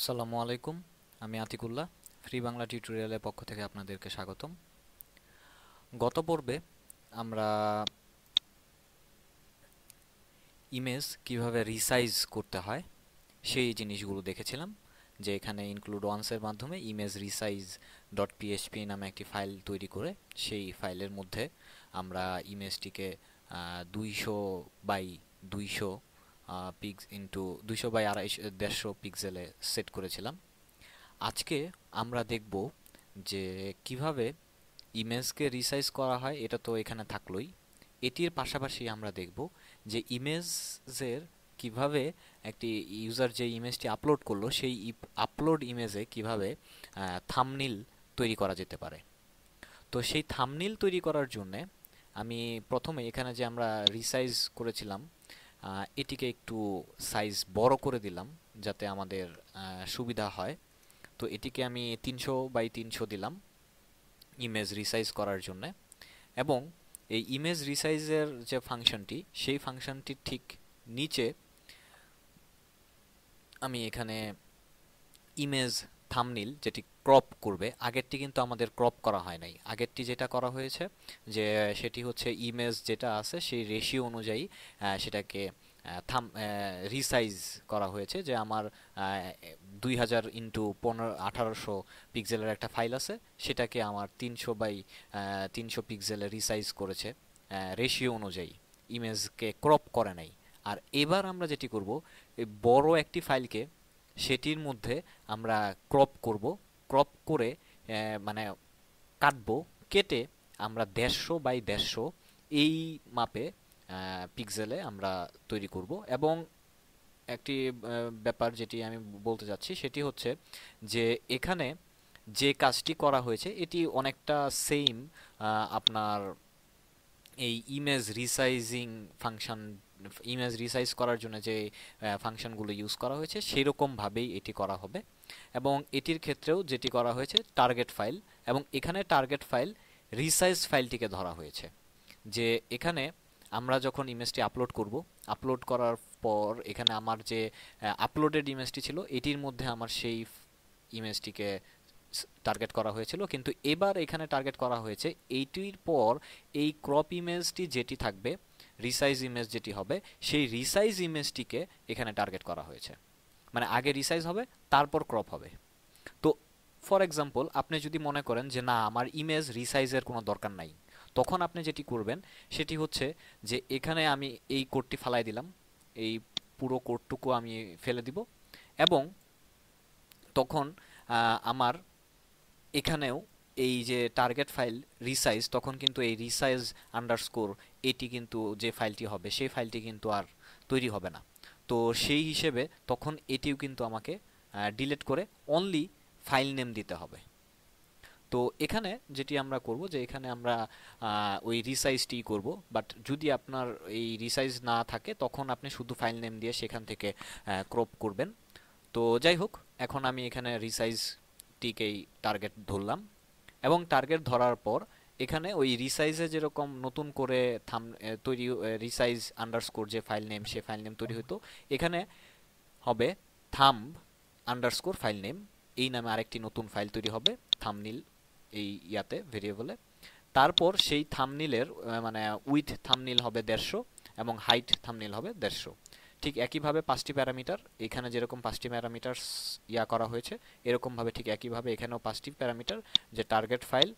আসসালামু আলাইকুম। আমি আতিকুল্লাহ। ফ্রি বাংলা টিউটোরিয়ালের পক্ষ থেকে আপনাদেরকে স্বাগতম। গত পর্বে আমরা ইমেজ কিভাবে রিসাইজ করতে হয় সেই জিনিসগুলো দেখেছিলাম, যে এখানে ইনক্লুড ওয়ান্সের মাধ্যমে ইমেজ রিসাইজ ডট পিএইচপি নামে একটি ফাইল তৈরি করে সেই ফাইলের মধ্যে আমরা ইমেজটিকে 200 বাই 200 পিক্স ইন্টু 200 বাই 250 পিক্সেলে সেট করেছিলাম। আজকে আমরা দেখব যে কিভাবে ইমেজকে রিসাইজ করা হয়। এটা তো এখানে থাকলোই, এটির পাশাপাশি আমরা দেখব যে ইমেজের কিভাবে একটি ইউজার যে ইমেজটি আপলোড করলো সেই আপলোড ইমেজে কিভাবে থাম্বনেইল তৈরি করা যেতে পারে। তো সেই থাম্বনেইল তৈরি করার জন্য আমি প্রথমে এখানে যে আমরা রিসাইজ করেছিলাম এটিকে একটু সাইজ বড় করে দিলাম যাতে আমাদের সুবিধা হয়। তো এটিকে আমি 300 বাই 300 দিলাম ইমেজ রিসাইজ করার জন্য। এবং এই ইমেজ রিসাইজের যে ফাংশনটি সেই ফাংশনটির ঠিক নিচে আমি এখানে ইমেজ থাম্বনেইল যেটি ক্রপ করবে, আগেরটি কিন্তু আমাদের ক্রপ করা হয় নাই। আগেরটি যেটা করা হয়েছে যে সেটি হচ্ছে ইমেজ যেটা আছে সেই রেশিও অনুযায়ী সেটাকে রিসাইজ করা হয়েছে। যে আমার 2000 × 15 1800 পিক্সেলের একটা ফাইল আছে, সেটাকে আমার 300 বাই 300 পিক্সেলে রিসাইজ করেছে রেশিও অনুযায়ী, ইমেজকে ক্রপ করে নাই। আর এবার আমরা যেটি করব, এই বড় একটি ফাইলকে সেটির মধ্যে আমরা ক্রপ করব। ক্রপ করে মানে কাটবো, কেটে আমরা 150 বাই 150 এই মাপে পিক্সেলে আমরা তৈরি করব। এবং একটি ব্যাপার যেটি আমি বলতে চাচ্ছি সেটি হচ্ছে যে এখানে যে কাজটি করা হয়েছে এটি অনেকটা সেম আপনার এই image resizing function, image resize করার জন্য যে ফাংশনগুলো ইউজ করা হয়েছে সেই রকমভাবেই এটি করা হবে। এবং এটির ক্ষেত্রেও যেটি করা হয়েছে টার্গেট ফাইল, এবং এখানে টার্গেট ফাইল রিসাইজ ফাইলটিকে ধরা হয়েছে। যে এখানে আমরা যখন ইমেজটি আপলোড করব, আপলোড করার পর এখানে আমার যে আপলোডেড ইমেজটি ছিল এটির মধ্যে আমার সেই ইমেজটিকে টার্গেট করা হয়েছিল, কিন্তু এবার এখানে টার্গেট করা হয়েছে এইটির পর এই ক্রপ ইমেজটি যেটি থাকবে, রিসাইজ ইমেজ যেটি হবে সেই রিসাইজ ইমেজটিকে এখানে টার্গেট করা হয়েছে। মানে আগে রিসাইজ হবে তারপর ক্রপ হবে। তো ফর এক্সাম্পল আপনি যদি মনে করেন যে না আমার ইমেজ রিসাইজের কোনো দরকার নাই, তখন আপনি যেটি করবেন সেটি হচ্ছে যে এখানে আমি এই কোডটি ফালাই দিলাম, এই পুরো কোডটুকু আমি ফেলে দিব। এবং তখন আমার এখানেও এই যে টার্গেট ফাইল রিসাইজ, তখন কিন্তু এই রিসাইজ আন্ডারস্কোর এটি কিন্তু যে ফাইলটি হবে সেই ফাইলটি কিন্তু আর তৈরি হবে না। তো সেই হিসেবে তখন এটিও কিন্তু আমাকে ডিলিট করে অনলি ফাইল নেম দিতে হবে। তো এখানে যেটি আমরা করব যে এখানে আমরা ওই রিসাইজটি করব, বাট যদি আপনার এই রিসাইজ না থাকে তখন আপনি শুধু ফাইল নেম দিয়ে সেখান থেকে ক্রপ করবেন। তো যাই হোক, এখন আমি এখানে রিসাইজটিকেই টার্গেট ধরলাম। এবং টার্গেট ধরার পর এখানে ওই রিসাইজে যেরকম নতুন করে তৈরি রিসাইজ আন্ডারস্কোর যে ফাইল নেম সে ফাইল নেম তৈরি হতো, এখানে হবে থাম্ব আন্ডারস্কোর ফাইল নেম, এই নামে আরেকটি নতুন ফাইল তৈরি হবে থাম্বনেইল এই ইয়াতে ভেরিয়েবলে। তারপর সেই থাম্বনেইলের মানে উইথ থাম্বনেইল হবে 150 এবং হাইট থাম্বনেইল হবে 150। ঠিক একইভাবে 5টি প্যারামিটার, এখানে যেরকম 5টি প্যারামিটার ইয়া করা হয়েছে এরকমভাবে ঠিক একইভাবে এখানেও 5টি প্যারামিটার, যে টার্গেট ফাইল,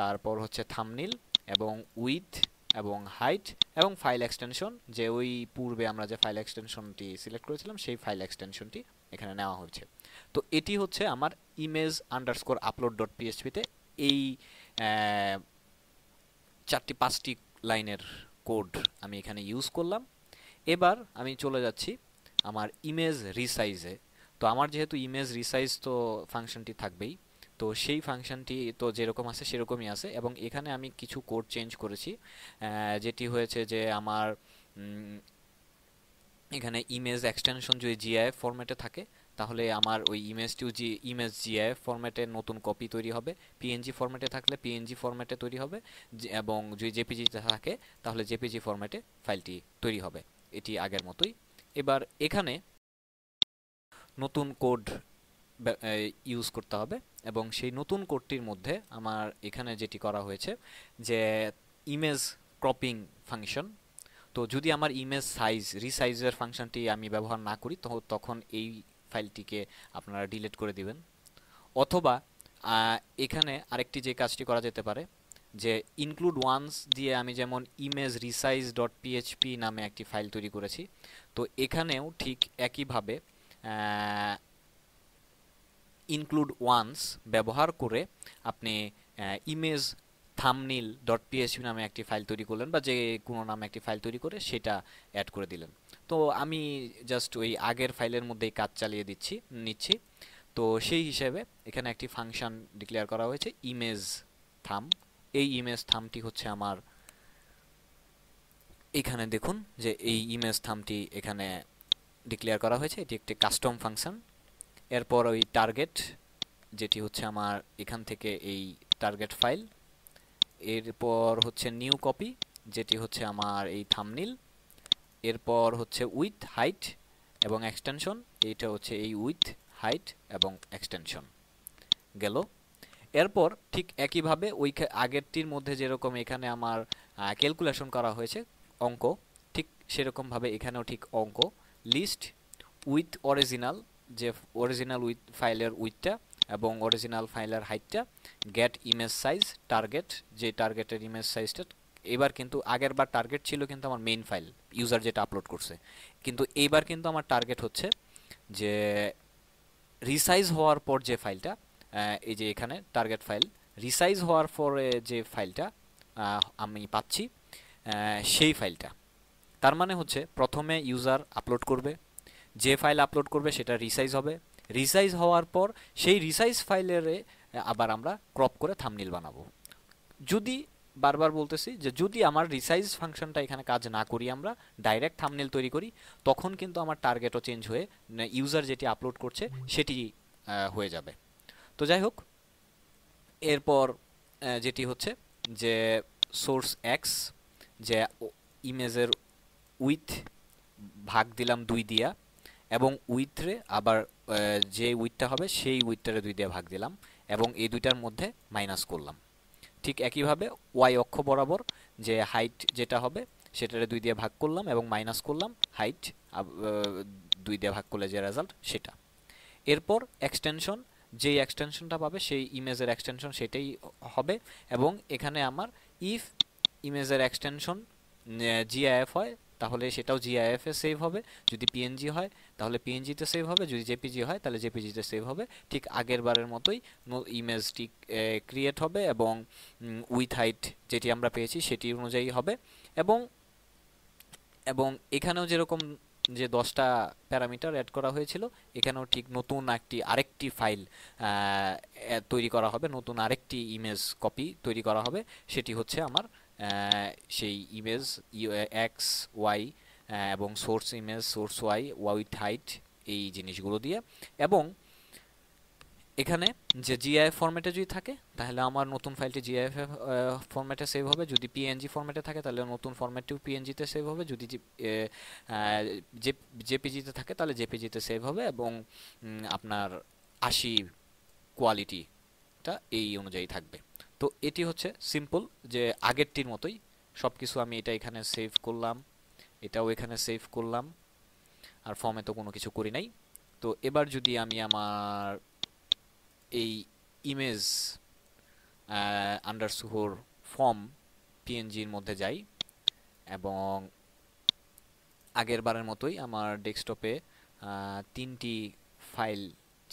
তারপর হচ্ছে থাম্বনেইল এবং উইথ এবং হাইট এবং ফাইল এক্সটেনশন, যে ওই পূর্বে আমরা যে ফাইল এক্সটেনশনটি সিলেক্ট করেছিলাম সেই ফাইল এক্সটেনশনটি এখানে নেওয়া হয়েছে। তো এটি হচ্ছে আমার ইমেজ আন্ডারস্কোর আপলোড ডট পিএইচপিতে এই 5টি লাইনের কোড আমি এখানে ইউজ করলাম। এবার আমি চলে যাচ্ছি আমার ইমেজ রিসাইজে। তো আমার যেহেতু ইমেজ রিসাইজ তো ফাংশনটি থাকবেই, তো সেই ফাংশনটি তো যেরকম আছে সেরকমই আছে, এবং এখানে আমি কিছু কোড চেঞ্জ করেছি। যেটি হয়েছে যে আমার এখানে ইমেজ এক্সটেনশন যদি জিআইএফ ফরম্যাটে থাকে তাহলে আমার ওই ইমেজটিও ইমেজ জিআইএফ ফরম্যাটে নতুন কপি তৈরি হবে, পিএনজি ফরম্যাটে থাকলে পিএনজি ফরম্যাটে তৈরি হবে, এবং যদি জেপিজি থাকে তাহলে জেপিজি ফরম্যাটে ফাইলটি তৈরি হবে। এটি আগের মতোই। এবার এখানে নতুন কোড ইউজ করতে হবে। এবং সেই নতুন কোডটির মধ্যে আমার এখানে যেটি করা হয়েছে যে ইমেজ ক্রপিং ফাংশন। তো যদি আমার ইমেজ সাইজ রিসাইজের ফাংশনটি আমি ব্যবহার না করি, তো তখন এই ফাইলটিকে আপনারা ডিলিট করে দিবেন। অথবা এখানে আরেকটি যে কাজটি করা যেতে পারে যে ইনক্লুড ওয়ান্স দিয়ে আমি যেমন ইমেজ রিসাইজ ডট পিএইচপি নামে একটি ফাইল তৈরি করেছি, তো এখানেও ঠিক একইভাবে ইনক্লুড ওয়ান্স ব্যবহার করে আপনি ইমেজ থামনিল ডট পিএইচপি নামে একটি ফাইল তৈরি করলেন, বা যে কোনো নামে একটি ফাইল তৈরি করে সেটা অ্যাড করে দিলেন। তো আমি জাস্ট ওই আগের ফাইলের মধ্যেই কাজ চালিয়ে নিচ্ছি। তো সেই হিসেবে এখানে একটি ফাংশন ডিক্লেয়ার করা হয়েছে ইমেজ থাম। এই ইমেজ থামটি হচ্ছে আমার, এখানে দেখুন যে এই ইমেজ থামটি এখানে ডিক্লেয়ার করা হয়েছে, এটি একটি কাস্টম ফাংশন। এরপর ওই টার্গেট যেটি হচ্ছে আমার এখান থেকে এই টার্গেট ফাইল, এরপর হচ্ছে নিউ কপি যেটি হচ্ছে আমার এই থামনিল, এরপর হচ্ছে উইথ হাইট এবং এক্সটেনশন, এইটা হচ্ছে এই উইথ হাইট এবং এক্সটেনশন গেল। এরপর ঠিক একইভাবে ওই আগেরটির মধ্যে যেরকম এখানে আমার ক্যালকুলেশন করা হয়েছে অঙ্ক, ঠিক সেরকমভাবে এখানেও ঠিক অঙ্ক লিস্ট উইথ অরিজিনাল, যে অরিজিনাল উইথ ফাইলের উইথটা এবং অরিজিনাল ফাইলের হাইটটা, গেট ইমেজ সাইজ টার্গেট, যে টার্গেটের ইমেজ সাইজটা এবার কিন্তু আগের বার টার্গেট ছিল কিন্তু আমার মেইন ফাইল ইউজার যেটা আপলোড করছে, কিন্তু এইবার কিন্তু আমার টার্গেট হচ্ছে যে রিসাইজ হওয়ার পর যে ফাইলটা, এই যে এখানে টার্গেট ফাইল রিসাইজ হওয়ার পরে যে ফাইলটা আমি পাচ্ছি, সেই ফাইলটা। তার মানে হচ্ছে প্রথমে ইউজার আপলোড করবে, যে ফাইল আপলোড করবে সেটা রিসাইজ হবে, রিসাইজ হওয়ার পর সেই রিসাইজ ফাইলের আবার আমরা ক্রপ করে থাম্বনেইল বানাবো। যদি বারবার বলতেছি যে যদি আমার রিসাইজ ফাংশনটা এখানে কাজ না করি, আমরা ডাইরেক্ট থাম্বনেইল তৈরি করি, তখন কিন্তু আমার টার্গেটও চেঞ্জ হয়ে ইউজার যেটি আপলোড করছে সেটি হয়ে যাবে। তো যাই হোক, এরপর যেটি হচ্ছে যে সোর্স এক্স, যে ইমেজের উইথ ভাগ দিলাম 2 দিয়া, এবং উইথরে আবার যে উইথটা হবে সেই উইথটারে 2 দিয়ে ভাগ দিলাম এবং এই দুইটার মধ্যে মাইনাস করলাম। ঠিক একইভাবে ওয়াই অক্ষ বরাবর যে হাইট যেটা হবে সেটারে 2 দিয়ে ভাগ করলাম এবং মাইনাস করলাম হাইট 2 দিয়ে ভাগ করলে যে রেজাল্ট সেটা। এরপর এক্সটেনশন, যেই এক্সটেনশনটা পাবে সেই ইমেজের এক্সটেনশন সেটাই হবে, এবং এখানে আমার ইফ ইমেজের এক্সটেনশন জিআইএফ হয় তাহলে সেটাও জিআইএফ এ সেভ হবে, যদি পিএনজি হয় তাহলে পিএনজিতে সেভ হবে, যদি জেপিজি হয় তাহলে জেপিজিতে সেভ হবে। ঠিক আগের বারের মতোই ইমেজটি ক্রিয়েট হবে এবং উইথ হাইট যেটি আমরা পেয়েছি সেটি অনুযায়ী হবে। এবং এবং এখানেও যেরকম যে 10টা প্যারামিটার অ্যাড করা হয়েছিল, এখানেও ঠিক নতুন আরেকটি ফাইল তৈরি করা হবে, নতুন আরেকটি ইমেজ কপি তৈরি করা হবে, সেটি হচ্ছে আমার সেই ইমেজ এক্স ওয়াই এবং source image source Y with height এই জিনিসগুলো দিয়ে। এবং এখানে যে জিআইএফ ফরম্যাটে যদি থাকে তাহলে আমার নতুন ফাইলটি জিআইএফ ফরম্যাটে সেভ হবে, যদি পিএনজি ফরম্যাটে থাকে তাহলে নতুন ফরম্যাটটিও পিএনজিতে সেভ হবে, যদি জেপিজিতে থাকে তাহলে জেপিজিতে সেভ হবে, এবং আপনার 80 কোয়ালিটিটা এই অনুযায়ী থাকবে। তো এটি হচ্ছে সিম্পল, যে আগেরটির মতোই সব কিছু আমি এটা এখানে সেভ করলাম, এটাও এখানে সেভ করলাম, আর ফর্মে তো কোনো কিছু করি নাই। তো এবার যদি আমি আমার এই ইমেজ আন্ডারস্কোর ফর্ম পিএনজির মধ্যে যাই, এবং আগের বারের মতোই আমার ডেস্কটপে 3টি ফাইল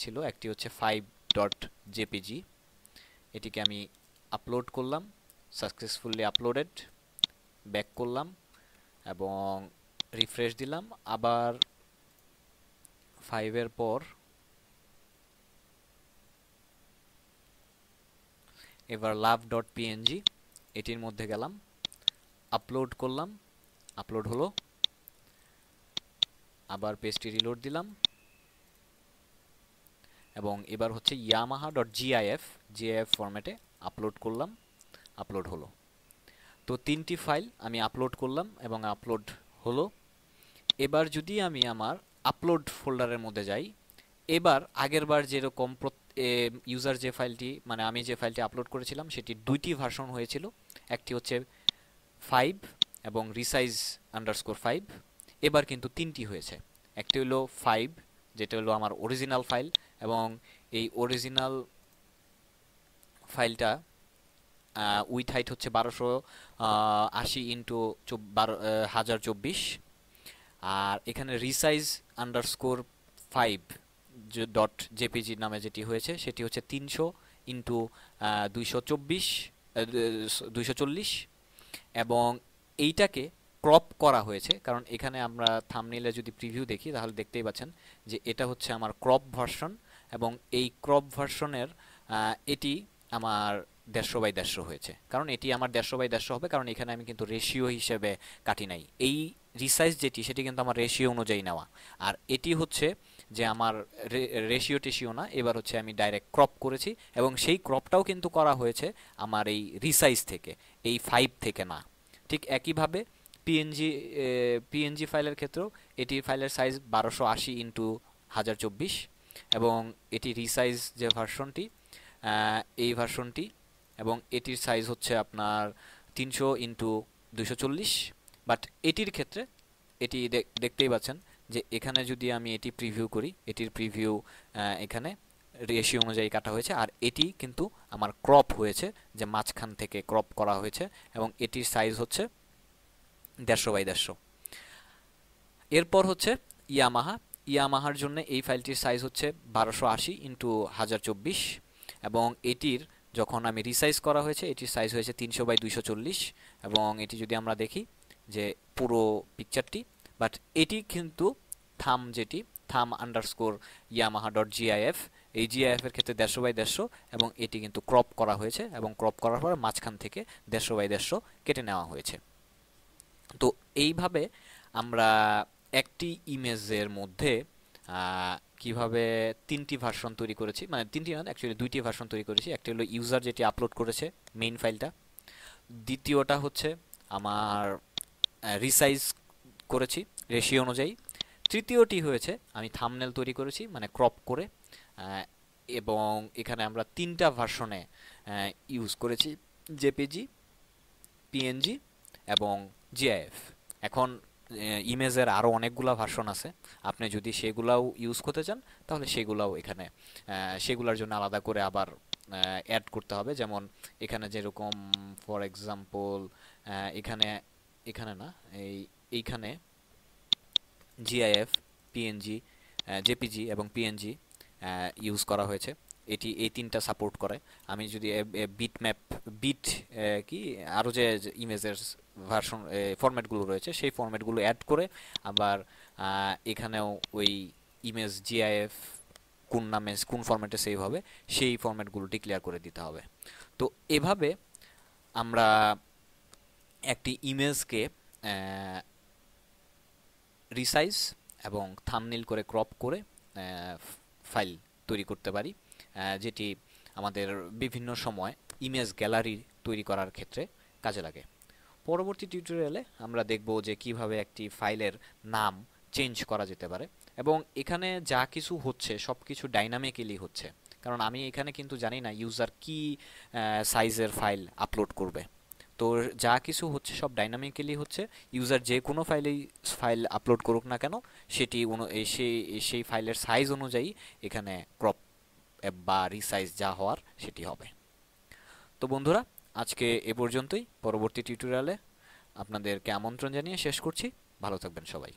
ছিল, একটি হচ্ছে 5.jpg, এটিকে আমি আপলোড করলাম, সাকসেসফুলি আপলোডেড, ব্যাক করলাম এবং রিফ্রেশ দিলাম। আবার 5 এর পর এবার love.png এটির মধ্যে গেলাম, আপলোড করলাম, আপলোড হলো, আবার পেজটি রিলোড দিলাম, এবং এবার হচ্ছে yamaha.gif ফরম্যাটে আপলোড করলাম, আপলোড হলো। তো 3টি ফাইল আমি আপলোড করলাম এবং আপলোড হলো। এবার যদি আমি আমার আপলোড ফোল্ডারের মধ্যে যাই, এবার আগেরবার যেরকম ইউজার যে ফাইলটি মানে আমি যে ফাইলটি আপলোড করেছিলাম সেটি দুইটি ভার্সন হয়েছিল, একটি হচ্ছে 5 এবং রিসাইজ আন্ডারস্কোর 5। এবার কিন্তু তিনটি হয়েছে, একটি হলো 5 যেটা হলো আমার অরিজিনাল ফাইল, এবং এই অরিজিনাল ফাইলটা উইথ হাইট হচ্ছে 1280 ইন্টু 1024। আর এখানে রিসাইজ আন্ডারস্কোর 5 ডট জেপিজি নামে যেটি হয়েছে সেটি হচ্ছে 300 ইন্টু 224 240, এবং এইটাকে ক্রপ করা হয়েছে, কারণ এখানে আমরা থাম্বনেইলে যদি প্রিভিউ দেখি তাহলে দেখতেই পাচ্ছেন যে এটা হচ্ছে আমার ক্রপ ভার্সন, এবং এই ক্রপ ভার্সনের এটি আমার 150 বাই 150 হয়েছে, কারণ এটি আমার 150 বাই 150 হবে, কারণ এখানে আমি কিন্তু রেশিও হিসেবে কাটি নাই। এই রিসাইজ যেটি সেটি কিন্তু আমার রেশিও অনুযায়ী নেওয়া, আর এটি হচ্ছে যে আমার রেশিও টেশিও না, এবার হচ্ছে আমি ডাইরেক্ট ক্রপ করেছি, এবং সেই ক্রপটাও কিন্তু করা হয়েছে আমার এই রিসাইজ থেকে, এই 5 থেকে না। ঠিক একইভাবে পিএনজি পিএনজি ফাইলের ক্ষেত্রেও এটির ফাইলের সাইজ 1280 ইন্টু 1024, এবং এটি রিসাইজ যে ভার্সনটি এই ভার্সনটি, এবং এটির সাইজ হচ্ছে আপনার 300 ইন্টু 240। বাট এটির ক্ষেত্রে এটি দেখতেই পাচ্ছেন যে এখানে যদি আমি এটি প্রিভিউ করি, এটির প্রিভিউ এখানে রেশিও অনুযায়ী কাটা হয়েছে, আর এটি কিন্তু আমার ক্রপ হয়েছে, যে মাঝখান থেকে ক্রপ করা হয়েছে, এবং এটির সাইজ হচ্ছে 150 বাই 150। এরপর হচ্ছে ইয়ামাহা। ইয়ামাহার জন্য এই ফাইলটির সাইজ হচ্ছে 1280 ইন্টু 1024, এবং এটির যখন আমি রিসাইজ করা হয়েছে এটির সাইজ হয়েছে 300 বাই 240, এবং এটি যদি আমরা দেখি যে পুরো পিকচারটি, বাট এটি কিন্তু যেটি থাম আন্ডারস্কোর ইয়ামাহা ডট জিআইএফ, এই জিআইএফ এর ক্ষেত্রে 150 বাই 150, এবং এটি কিন্তু ক্রপ করা হয়েছে, এবং ক্রপ করার পর মাঝখান থেকে 150 বাই 150 কেটে নেওয়া হয়েছে। তো এইভাবে আমরা একটি ইমেজের মধ্যে কিভাবে তিনটি ভার্সন তৈরি করেছি, মানে তিনটি না অ্যাকচুয়ালি দুইটি ভার্সন তৈরি করেছি। একটি হলো ইউজার যেটি আপলোড করেছে মেইন ফাইলটা, দ্বিতীয়টা হচ্ছে আমার রিসাইজ করেছি রেশিও অনুযায়ী, তৃতীয়টি হয়েছে আমি থাম্বনেল তৈরি করেছি মানে ক্রপ করে, এবং এখানে আমরা তিনটা ভার্সনে ইউজ করেছি, জেপিজি, পিএনজি এবং জিআইএফ। এখন ইমেজের আরও অনেকগুলা ভার্সন আছে, আপনি যদি সেগুলাও ইউজ করতে চান তাহলে সেগুলাও এখানে সেগুলার জন্য আলাদা করে আবার অ্যাড করতে হবে। যেমন এখানে যেরকম ফর এক্সাম্পল এখানে এখানে না এইখানে জিআইএফ, পিএনজি, জেপিজি এবং পিএনজি ইউজ করা হয়েছে, এটি এই তিনটা সাপোর্ট করে। আমি যদি বিট ম্যাপ, বিট কি আরও যে ইমেজের ভার্সন ফরম্যাটগুলো রয়েছে সেই ফরম্যাটগুলো অ্যাড করে আবার এখানেও ওই ইমেজ জিআইএফ কোন নামে কোন ফরম্যাটে সেভ হবে সেই ফরম্যাটগুলো ডিক্লেয়ার করে দিতে হবে। তো এভাবে আমরা একটি ইমেজকে রিসাইজ এবং থাম্বনেইল করে ক্রপ করে ফাইল তৈরি করতে পারি, যেটি আমাদের বিভিন্ন সময় ইমেজ গ্যালারি তৈরি করার ক্ষেত্রে কাজে লাগে। পরবর্তী টিউটোরিয়ালে আমরা দেখব যে কিভাবে একটি ফাইলের নাম চেঞ্জ করা যেতে পারে, এবং এখানে যা কিছু হচ্ছে সব কিছু ডাইনামিক্যালি হচ্ছে, কারণ আমি এখানে কিন্তু জানি না ইউজার কি সাইজের ফাইল আপলোড করবে। তো যা কিছু হচ্ছে সব ডাইনামিক্যালি হচ্ছে, ইউজার যে কোনো ফাইল আপলোড করুক না কেন সেটি সেই ফাইলের সাইজ অনুযায়ী এখানে ক্রপ বা রিসাইজ যা হওয়ার সেটি হবে। তো বন্ধুরা, আজকে এ পর্যন্তই। পরবর্তী টিউটোরিয়ালে আপনাদেরকে আমন্ত্রণ জানিয়ে শেষ করছি। ভালো থাকবেন সবাই।